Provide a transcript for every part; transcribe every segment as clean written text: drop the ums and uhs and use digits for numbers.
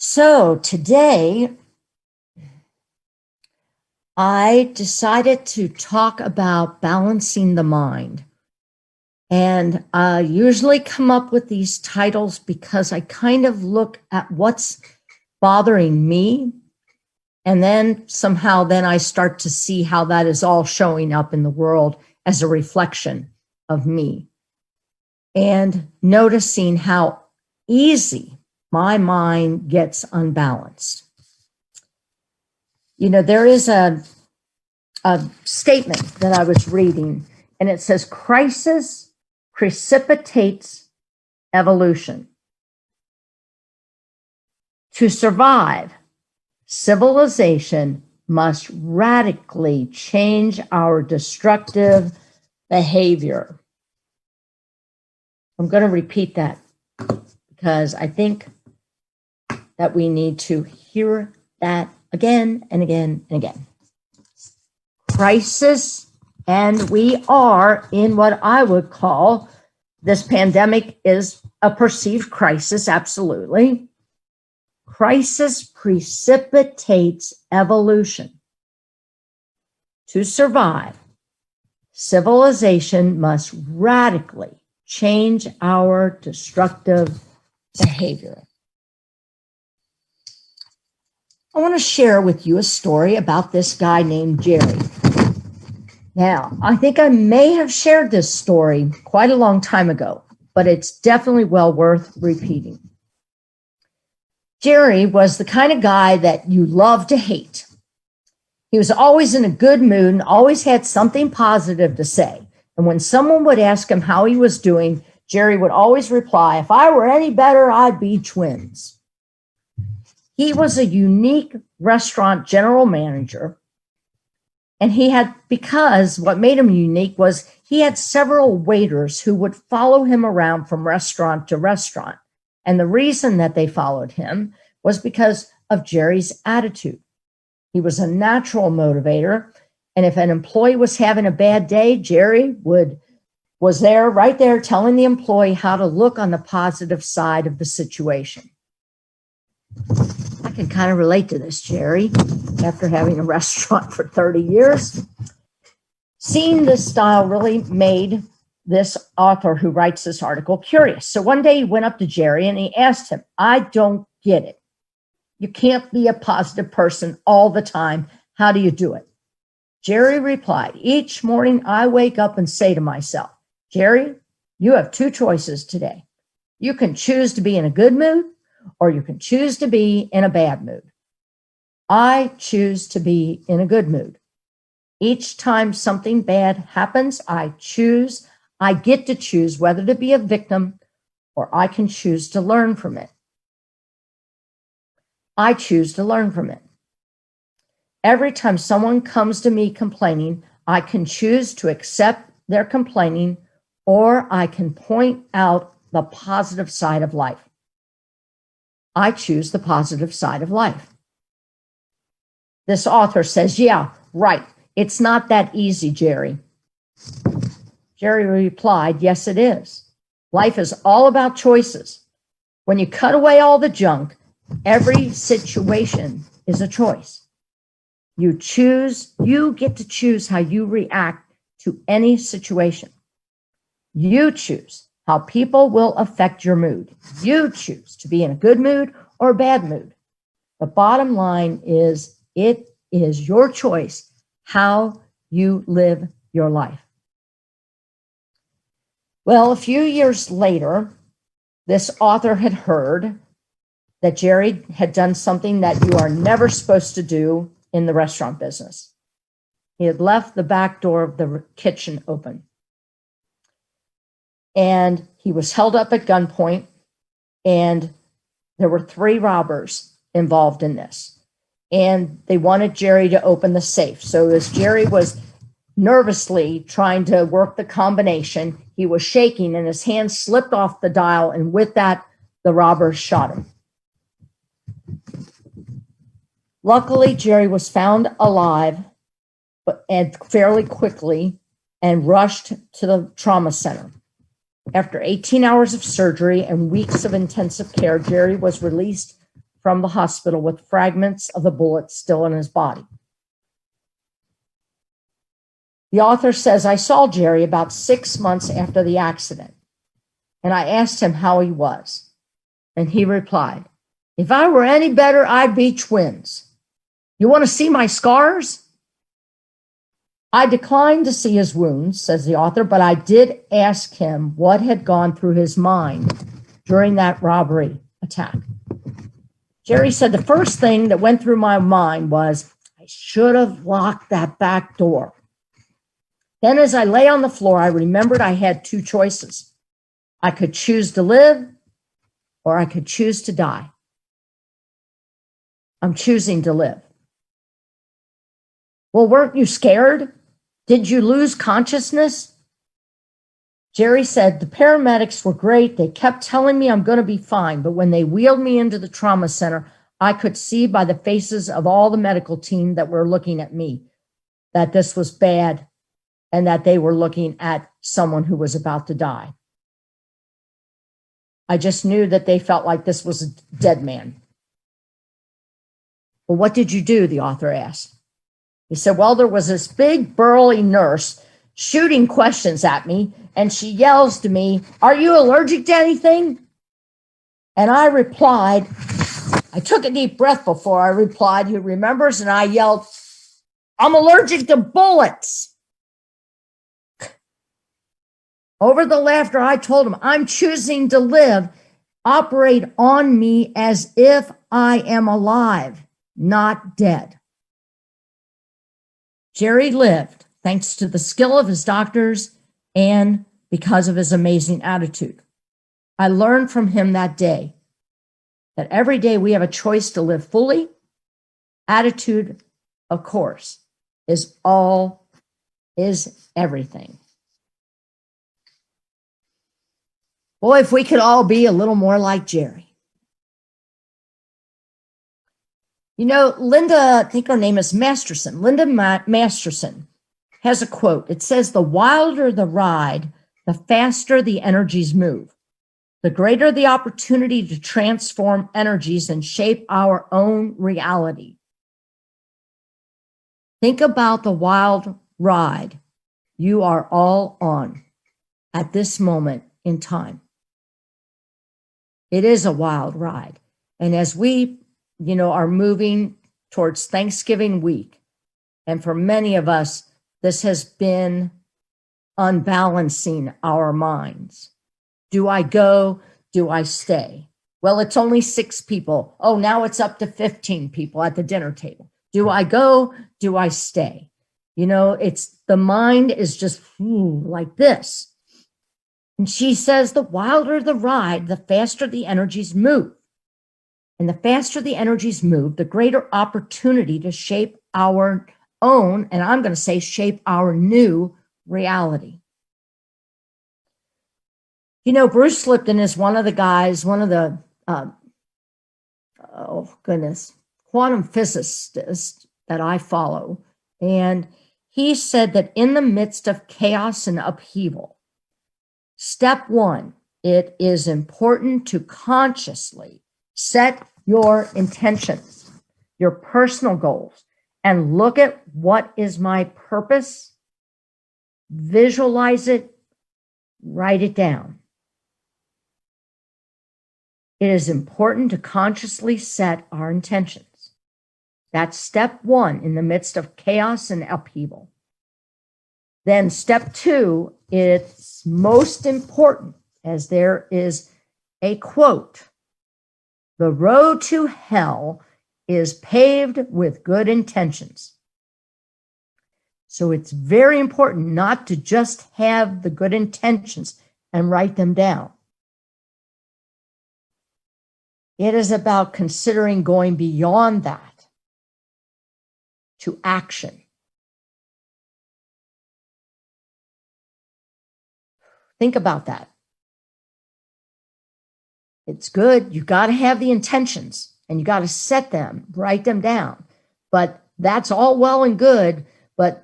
So today I decided to talk about balancing the mind. And I usually come up with these titles because I kind of look at what's bothering me. And then somehow then I start to see how that is all showing up in the world as a reflection of me. And noticing how easy my mind gets unbalanced. You know, there is a statement that I was reading, and it says, crisis precipitates evolution. To survive, civilization must radically change our destructive behavior. I'm going to repeat that because I think that we need to hear that again and again and again. Crisis, and we are in what I would call, this pandemic is a perceived crisis, absolutely. Crisis precipitates evolution. To survive, civilization must radically change our destructive behavior. I want to share with you a story about this guy named Jerry. Now, I think I may have shared this story quite a long time ago, but it's definitely well worth repeating. Jerry was the kind of guy that you love to hate. He was always in a good mood and always had something positive to say. And when someone would ask him how he was doing, Jerry would always reply, "If I were any better, I'd be twins." He was a unique restaurant general manager. And because what made him unique was he had several waiters who would follow him around from restaurant to restaurant. And the reason that they followed him was because of Jerry's attitude. He was a natural motivator. And if an employee was having a bad day, Jerry was there, right there, telling the employee how to look on the positive side of the situation. I can kind of relate to this, Jerry, after having a restaurant for 30 years. Seeing this style really made this author who writes this article curious. So one day he went up to Jerry and he asked him, "I don't get it. You can't be a positive person all the time. How do you do it?" Jerry replied, "Each morning I wake up and say to myself, Jerry, you have two choices today. You can choose to be in a good mood, or you can choose to be in a bad mood. I choose to be in a good mood. Each time something bad happens, I get to choose whether to be a victim or I can choose to learn from it. I choose to learn from it. Every time someone comes to me complaining, I can choose to accept their complaining or I can point out the positive side of life. I choose the positive side of life." This author says, "Yeah, right. It's not that easy, Jerry." Jerry replied, "Yes, it is. Life is all about choices. When you cut away all the junk, every situation is a choice. You get to choose how you react to any situation. You choose how people will affect your mood. You choose to be in a good mood or a bad mood. The bottom line is it is your choice how you live your life." Well, a few years later, this author had heard that Jerry had done something that you are never supposed to do in the restaurant business. He had left the back door of the kitchen open. And he was held up at gunpoint, and there were 3 robbers involved in this. And they wanted Jerry to open the safe. So as Jerry was nervously trying to work the combination, he was shaking and his hand slipped off the dial. And with that, the robbers shot him. Luckily, Jerry was found alive and fairly quickly and rushed to the trauma center. After 18 hours of surgery and weeks of intensive care, Jerry was released from the hospital with fragments of the bullet still in his body. The author says, I saw Jerry about 6 months after the accident, and I asked him how he was. And he replied, if I were any better, I'd be twins. You want to see my scars? I declined to see his wounds, says the author, but I did ask him what had gone through his mind during that robbery attack. Jerry said, the first thing that went through my mind was, I should have locked that back door. Then as I lay on the floor, I remembered I had two choices. I could choose to live or I could choose to die. I'm choosing to live. Well, weren't you scared? Did you lose consciousness? Jerry said, the paramedics were great. They kept telling me I'm going to be fine. But when they wheeled me into the trauma center, I could see by the faces of all the medical team that were looking at me that this was bad and that they were looking at someone who was about to die. I just knew that they felt like this was a dead man. Well, what did you do? The author asked. He said, well, there was this big burly nurse shooting questions at me, and she yells to me, are you allergic to anything? And I replied, I took a deep breath before I replied, who remembers? And I yelled, I'm allergic to bullets. Over the laughter, I told him, I'm choosing to live. Operate on me as if I am alive, not dead. Jerry lived thanks to the skill of his doctors and because of his amazing attitude. I learned from him that day that every day we have a choice to live fully. Attitude, of course, is everything. Boy, if we could all be a little more like Jerry. You know, Linda, I think her name is Masterson. Linda Masterson has a quote. It says, the wilder the ride, the faster the energies move. The greater the opportunity to transform energies and shape our own reality. Think about the wild ride you are all on at this moment in time. It is a wild ride. And as we, are moving towards Thanksgiving week, and for many of us, this has been unbalancing our minds. Do I go? Do I stay? Well, it's only 6 people. Oh, now it's up to 15 people at the dinner table. Do I go? Do I stay? It's the mind is just like this. And she says, the wilder the ride, the faster the energies move. And the faster the energies move, the greater opportunity to shape our own, and I'm going to say shape our new reality. Bruce Lipton is one of the guys, one of the, quantum physicists that I follow. And he said that in the midst of chaos and upheaval, step 1, it is important to consciously set your intentions, your personal goals, and look at what is my purpose, visualize it, write it down. It is important to consciously set our intentions. That's step 1 in the midst of chaos and upheaval. Then step 2, it's most important, as there is a quote, the road to hell is paved with good intentions. So it's very important not to just have the good intentions and write them down. It is about considering going beyond that to action. Think about that. It's good. You got to have the intentions and you got to set them, write them down. But that's all well and good. But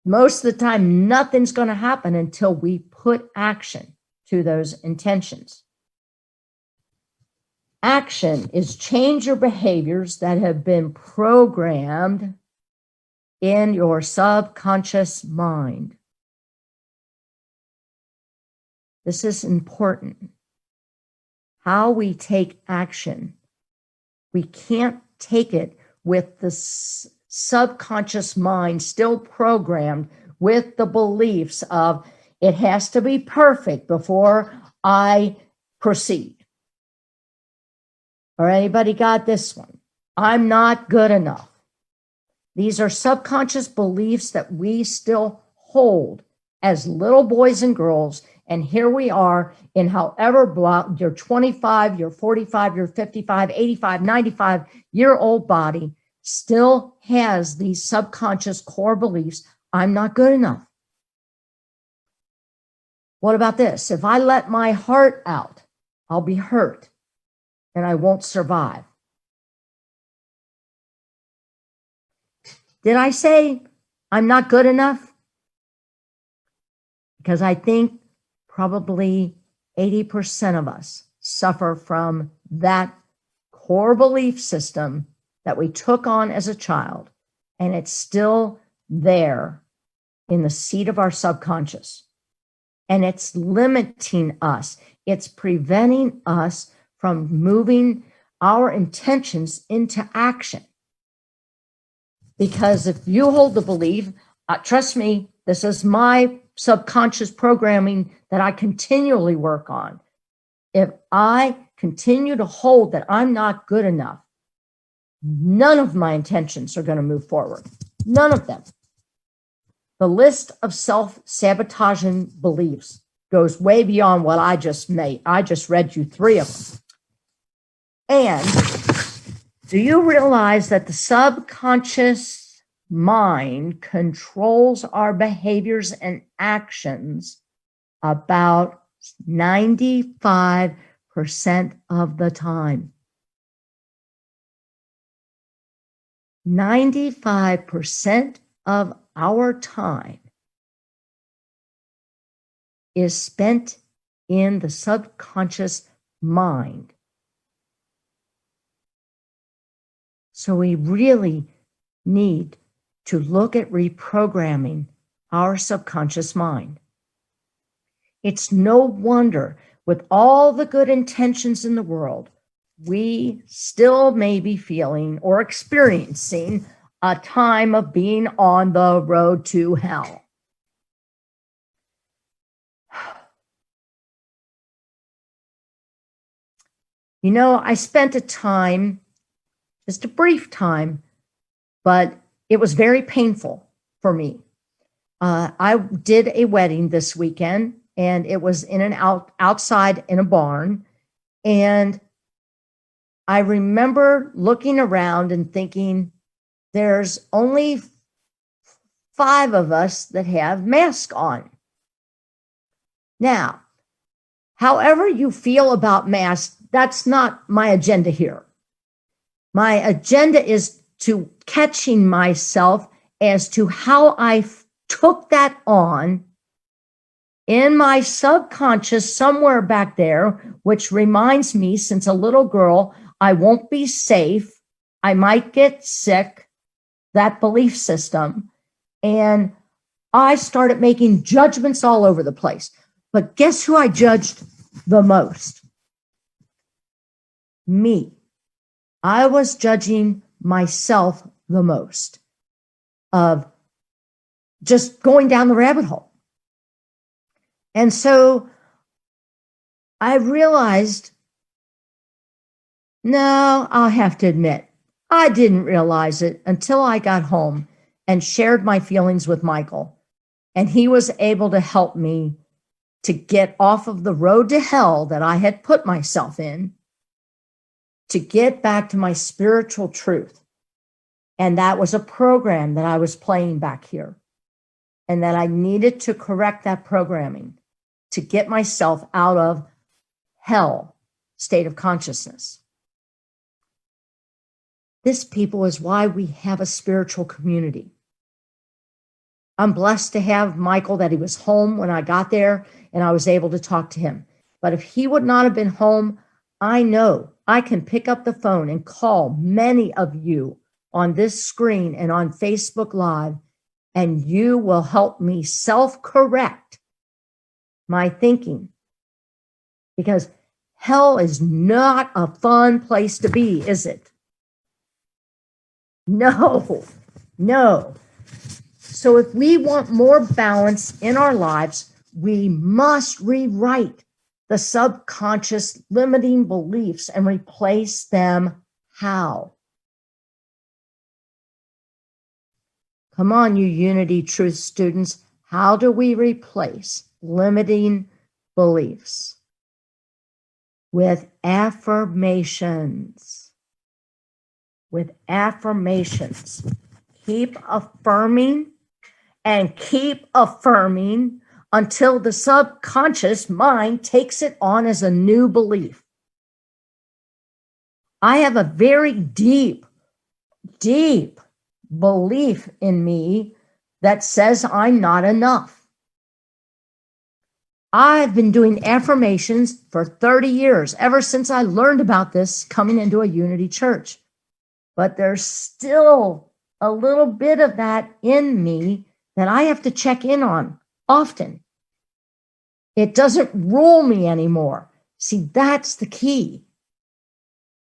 most of the time, nothing's going to happen until we put action to those intentions. Action is change your behaviors that have been programmed in your subconscious mind. This is important. How we take action. We can't take it with the subconscious mind still programmed with the beliefs of it has to be perfect before I proceed. Or anybody got this one? I'm not good enough. These are subconscious beliefs that we still hold as little boys and girls. And here we are in however block, you're 25, you're 45, you're 55, 85, 95-year-old body still has these subconscious core beliefs. I'm not good enough. What about this? If I let my heart out, I'll be hurt and I won't survive. Did I say I'm not good enough? Because I think probably 80% of us suffer from that core belief system that we took on as a child, and it's still there in the seat of our subconscious. And it's limiting us. It's preventing us from moving our intentions into action. Because if you hold the belief, trust me, this is my subconscious programming that I continually work on. If I continue to hold that I'm not good enough, none of my intentions are going to move forward. None of them. The list of self-sabotaging beliefs goes way beyond what I just made. I just read you 3 of them. And do you realize that the subconscious mind controls our behaviors and actions about 95% of the time? 95% of our time is spent in the subconscious mind. So we really need to look at reprogramming our subconscious mind. It's no wonder, with all the good intentions in the world, we still may be feeling or experiencing a time of being on the road to hell. You know, I spent a time, just a brief time, but it was very painful for me. I did a wedding this weekend, and it was in an outside in a barn. And I remember looking around and thinking, there's only 5 of us that have masks on. Now, however you feel about masks, that's not my agenda here. My agenda is to catching myself as to how I took that on in my subconscious somewhere back there, which reminds me, since a little girl, I won't be safe. I might get sick, that belief system. And I started making judgments all over the place. But guess who I judged the most? Me. I was judging myself the most of just going down the rabbit hole. And so I realized, no, I'll have to admit, I didn't realize it until I got home and shared my feelings with Michael. And he was able to help me to get off of the road to hell that I had put myself in, to get back to my spiritual truth. And that was a program that I was playing back here, and that I needed to correct that programming to get myself out of hell state of consciousness. This, people, is why we have a spiritual community. I'm blessed to have Michael, that he was home when I got there and I was able to talk to him. But if he would not have been home, I know I can pick up the phone and call many of you on this screen and on Facebook Live, and you will help me self-correct my thinking, because hell is not a fun place to be, is it? No, no. So if we want more balance in our lives, we must rewrite the subconscious limiting beliefs and replace them. How? Come on, you Unity Truth students. How do we replace limiting beliefs? With affirmations. With affirmations. Keep affirming and keep affirming until the subconscious mind takes it on as a new belief. I have a very deep belief in me that says I'm not enough. I've been doing affirmations for 30 years, ever since I learned about this coming into a Unity church. But there's still a little bit of that in me that I have to check in on often. It doesn't rule me anymore. See, that's the key.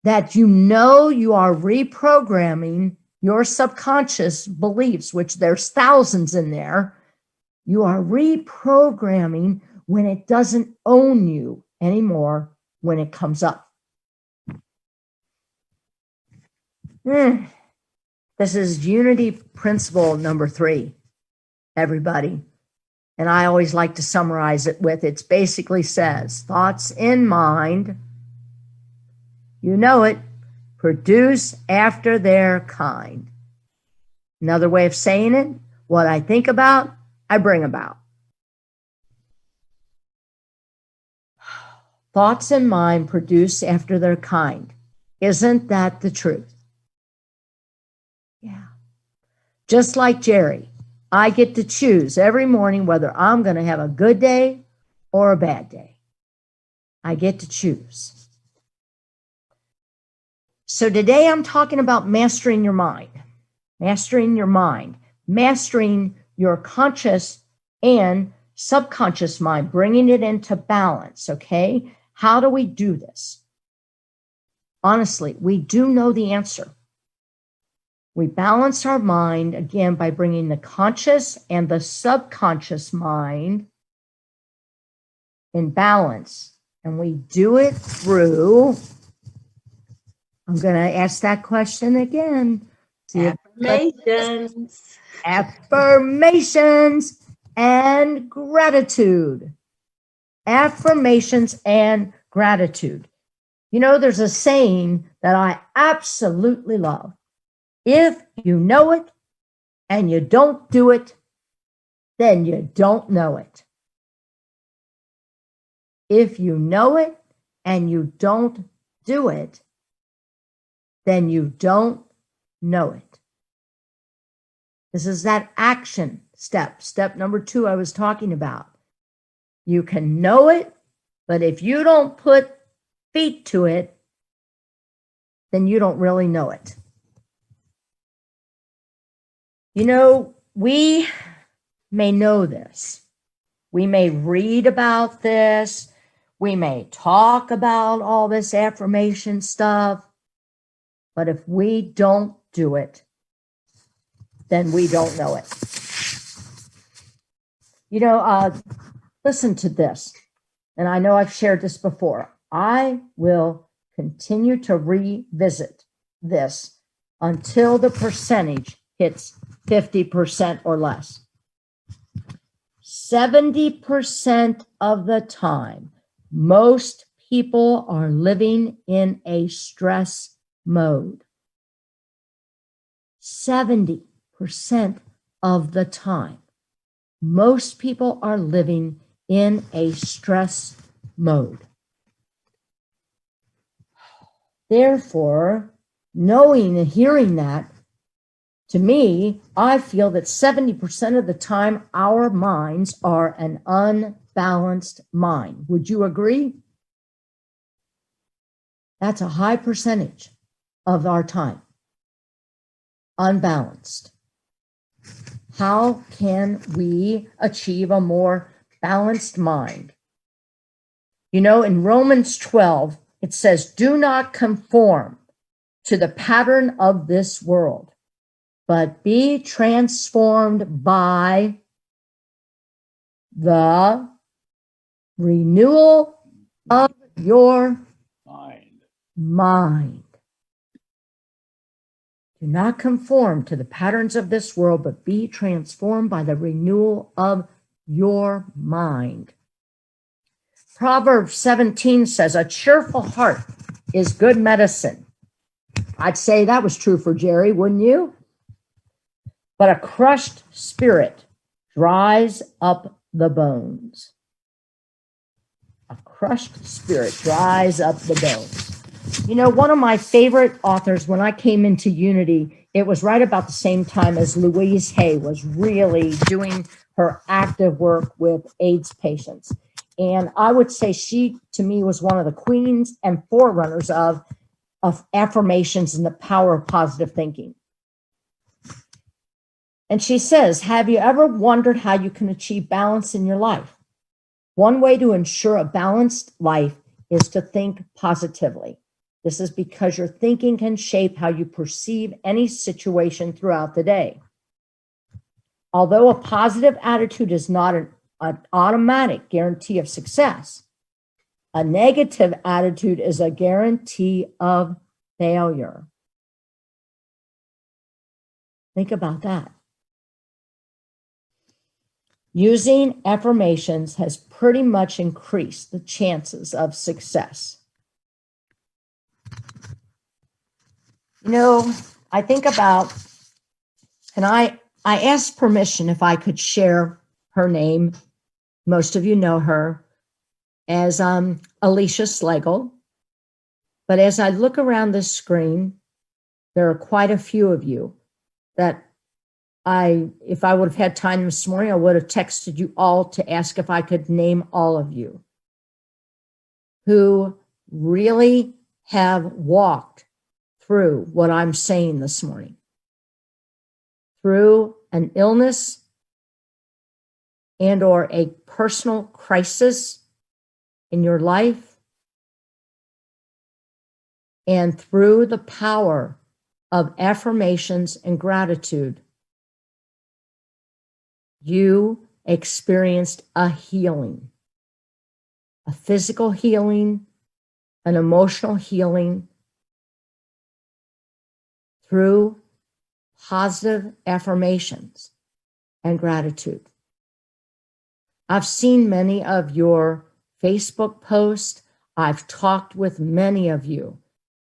That you know you are reprogramming your subconscious beliefs, which there's thousands in there. You are reprogramming when it doesn't own you anymore when it comes up. This is Unity principle number 3, everybody. And I always like to summarize it with, it basically says, thoughts in mind, you know it, produce after their kind. Another way of saying it, what I think about, I bring about. Thoughts in mind produce after their kind. Isn't that the truth? Yeah. Just like Jerry, I get to choose every morning whether I'm going to have a good day or a bad day. I get to choose. So today I'm talking about mastering your mind, mastering your mind, mastering your conscious and subconscious mind, bringing it into balance, okay? How do we do this? Honestly, we do know the answer. We balance our mind, again, by bringing the conscious and the subconscious mind in balance. And we do it through, I'm going to ask that question again. Affirmations. Affirmations and gratitude. Affirmations and gratitude. You know, there's a saying that I absolutely love. If you know it and you don't do it, then you don't know it. If you know it and you don't do it, then you don't know it. This is that action step. Step number 2 I was talking about. You can know it, but if you don't put feet to it, then you don't really know it. You know, we may know this. We may read about this. We may talk about all this affirmation stuff. But if we don't do it, then we don't know it. You know, listen to this. And I know I've shared this before. I will continue to revisit this until the percentage hits 50% or less. 70% of the time, most people are living in a stress mode. 70% of the time, most people are living in a stress mode. Therefore, knowing and hearing that, to me, I feel that 70% of the time, our minds are an unbalanced mind. Would you agree? That's a high percentage of our time. Unbalanced. How can we achieve a more balanced mind? You know, in Romans 12, it says, do not conform to the pattern of this world, but be transformed by the renewal of your mind. Do not conform to the patterns of this world, but be transformed by the renewal of your mind. Proverbs 17 says, a cheerful heart is good medicine. I'd say that was true for Jerry, wouldn't you? But a crushed spirit dries up the bones. A crushed spirit dries up the bones. You know, one of my favorite authors, when I came into Unity, it was right about the same time as Louise Hay was really doing her active work with AIDS patients. And I would say she, to me, was one of the queens and forerunners of affirmations and the power of positive thinking. And she says, have you ever wondered how you can achieve balance in your life? One way to ensure a balanced life is to think positively. This is because your thinking can shape how you perceive any situation throughout the day. Although a positive attitude is not an automatic guarantee of success, a negative attitude is a guarantee of failure. Think about that. Using affirmations has pretty much increased the chances of success. You know, I think about, and I asked permission if I could share her name. Most of you know her as Alicia Slagle. But as I look around this screen, there are quite a few of you that if I would have had time this morning, I would have texted you all to ask if I could name all of you who really have walked through what I'm saying this morning, through an illness and or a personal crisis in your life, and through the power of affirmations and gratitude, you experienced a healing, a physical healing, an emotional healing through positive affirmations and gratitude. I've seen many of your Facebook posts. I've talked with many of you.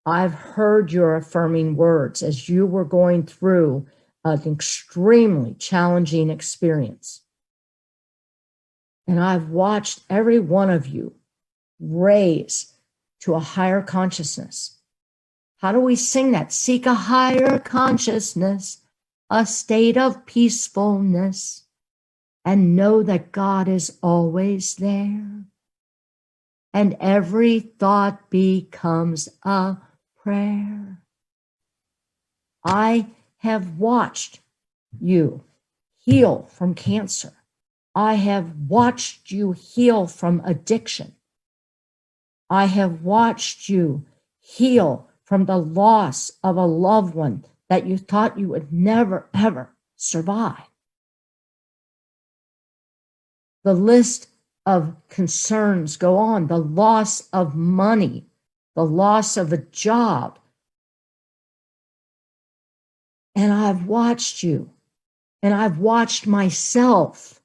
I've heard your affirming words as you were going through an extremely challenging experience. And I've watched every one of you raise to a higher consciousness. How do we sing that? Seek a higher consciousness, a state of peacefulness, and know that God is always there. And every thought becomes a prayer. I have watched you heal from cancer. I have watched you heal from addiction. I have watched you heal from the loss of a loved one that you thought you would never, ever survive. The list of concerns go on, the loss of money, the loss of a job. And I've watched you, and I've watched myself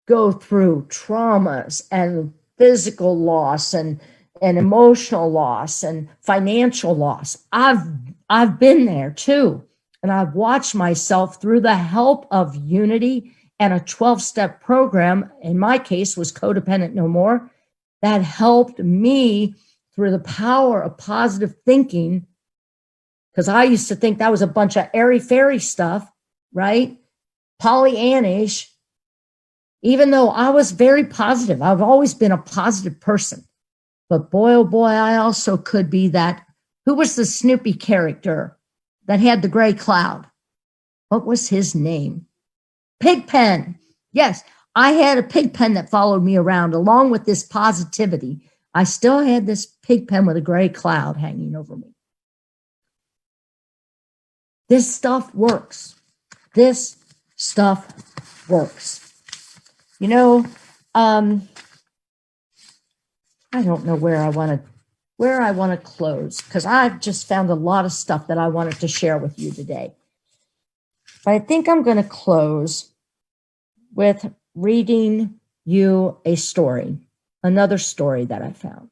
go through traumas and physical loss and emotional loss and financial loss. I've been there too. And I've watched myself through the help of Unity and a 12-step program, in my case was Codependent No More, that helped me through the power of positive thinking, because I used to think that was a bunch of airy-fairy stuff, right? Pollyannish. Even though I was very positive, I've always been a positive person. But boy, oh boy, I also could be that. Who was the Snoopy character that had the gray cloud? What was his name? Pigpen. Yes, I had a pigpen that followed me around along with this positivity. I still had this pigpen with a gray cloud hanging over me. This stuff works. This stuff works. You know, I don't know where I want to close, because I've just found a lot of stuff that I wanted to share with you today. But I think I'm going to close with reading you a story, another story that I found.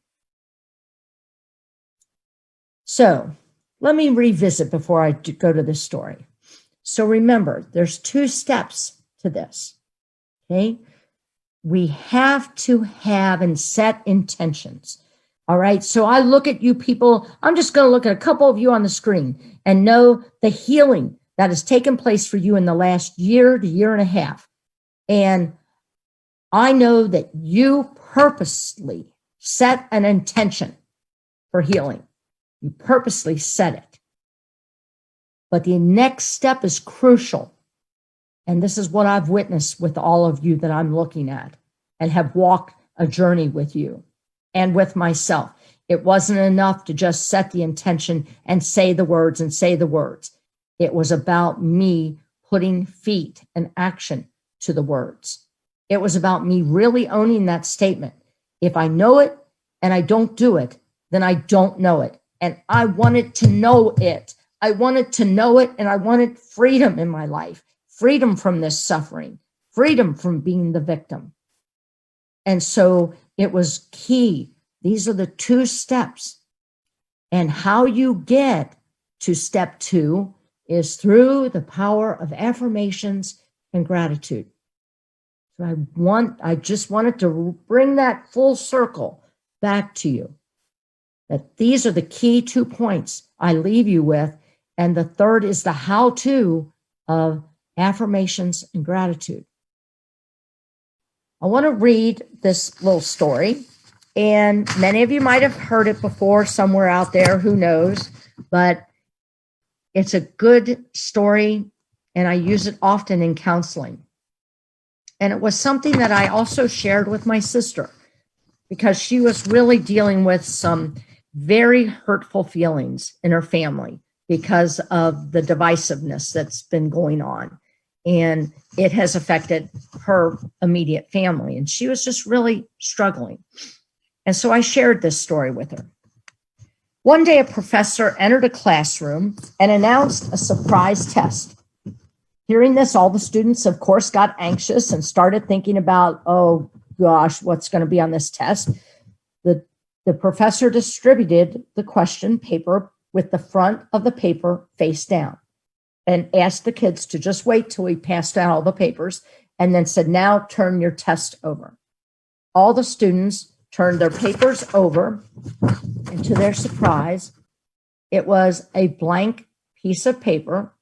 So let me revisit before I go to this story. So remember, there's 2 steps to this, okay? We have to have and set intentions. All right. So I look at you people. I'm just going to look at a couple of you on the screen and know the healing that has taken place for you in the last year to year and a half. And I know that you purposely set an intention for healing. You purposely set it. But the next step is crucial. And this is what I've witnessed with all of you that I'm looking at and have walked a journey with you and with myself. It wasn't enough to just set the intention and say the words and say the words. It was about me putting feet and action to the words. It was about me really owning that statement. If I know it and I don't do it, then I don't know it. And I wanted to know it. I wanted to know it, and I wanted freedom in my life, freedom from this suffering, freedom from being the victim. And so it was key. These are the 2 steps. And how you get to step 2 is through the power of affirmations and gratitude. So I just wanted to bring that full circle back to you, that these are the key 2 points I leave you with. And the third is the how-to of affirmations and gratitude. I want to read this little story, and many of you might have heard it before somewhere out there, who knows, but it's a good story, and I use it often in counseling. And it was something that I also shared with my sister, because she was really dealing with some very hurtful feelings in her family because of the divisiveness that's been going on. And it has affected her immediate family. And she was just really struggling. And so I shared this story with her. One day, a professor entered a classroom and announced a surprise test. Hearing this, all the students, of course, got anxious and started thinking about, oh gosh, what's going to be on this test? The professor distributed the question paper with the front of the paper face down and asked the kids to just wait till he passed out all the papers, and then said, now turn your test over. All the students turned their papers over, and to their surprise, it was a blank piece of paper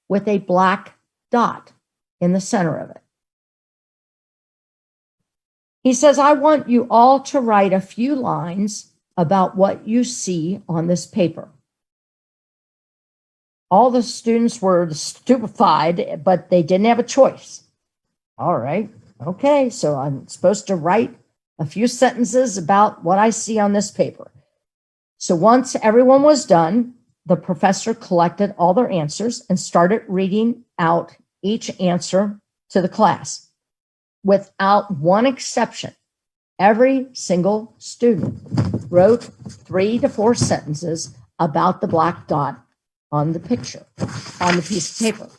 with a black dot in the center of it. He says, I want you all to write a few lines about what you see on this paper. All the students were stupefied, but they didn't have a choice. All right, okay, so I'm supposed to write a few sentences about what I see on this paper. So once everyone was done, the professor collected all their answers and started reading out each answer to the class. Without one exception, every single student wrote 3 to 4 sentences about the black dot on the picture, on the piece of paper.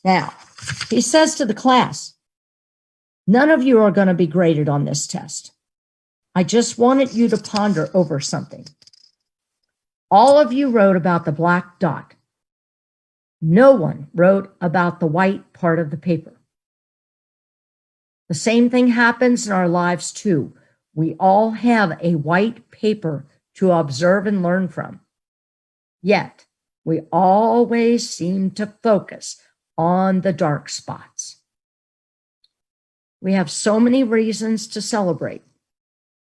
Now, he says to the class, none of you are going to be graded on this test. I just wanted you to ponder over something. All of you wrote about the black dot. No one wrote about the white part of the paper. The same thing happens in our lives too. We all have a white paper to observe and learn from. Yet, we always seem to focus on the dark spots. We have so many reasons to celebrate.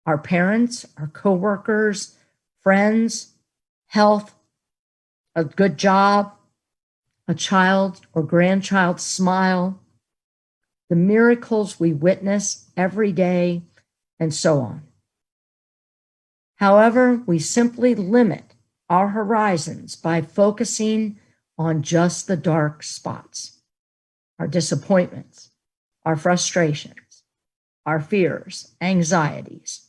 our parents, our coworkers, friends, health, a good job, a child or grandchild's smile, the miracles we witness every day, and so on. However, we simply limit our horizons by focusing on just the dark spots, our disappointments, our frustrations, our fears, anxieties,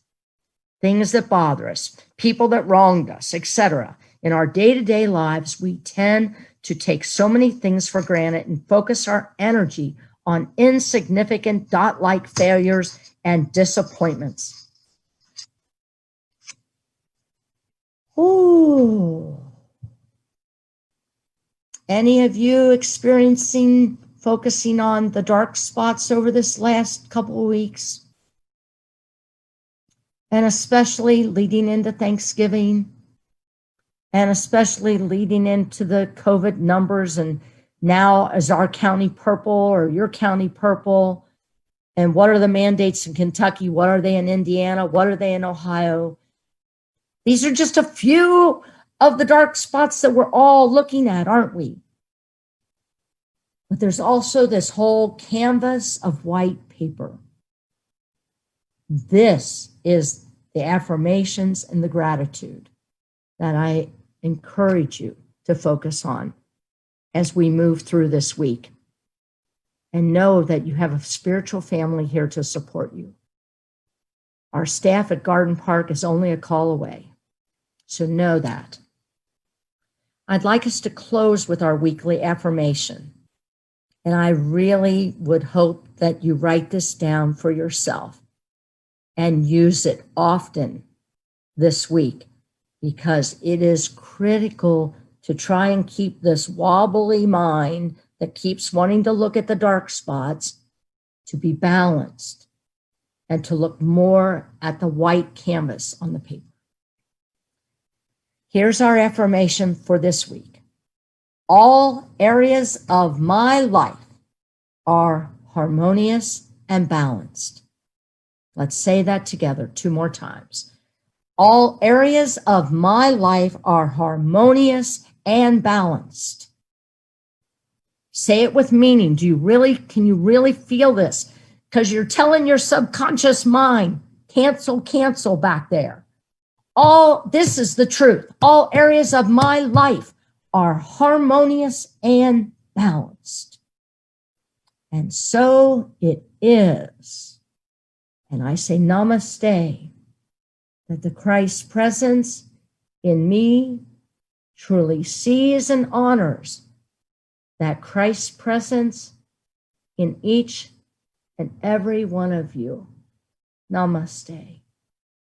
things that bother us, people that wronged us, etc. In our day-to-day lives, we tend to take so many things for granted and focus our energy on insignificant dot-like failures and disappointments. Ooh. Any of you experiencing focusing on the dark spots over this last couple of weeks? And especially leading into Thanksgiving, and especially leading into the COVID numbers. And now is our county purple or your county purple? And what are the mandates in Kentucky? What are they in Indiana? What are they in Ohio? These are just a few of the dark spots that we're all looking at, aren't we? But there's also this whole canvas of white paper. This is the affirmations and the gratitude that I encourage you to focus on as we move through this week. And know that you have a spiritual family here to support you. Our staff at Garden Park is only a call away. So know that. I'd like us to close with our weekly affirmation. And I really would hope that you write this down for yourself and use it often this week, because it is critical to try and keep this wobbly mind that keeps wanting to look at the dark spots to be balanced and to look more at the white canvas on the paper. Here's our affirmation for this week. All areas of my life are harmonious and balanced. Let's say that together 2 more times. All areas of my life are harmonious and balanced. Say it with meaning. Can you really feel this? Because you're telling your subconscious mind, cancel back there. This is the truth. All areas of my life are harmonious and balanced. And so it is. And I say namaste, that the Christ presence in me truly sees and honors that Christ's presence in each and every one of you. Namaste.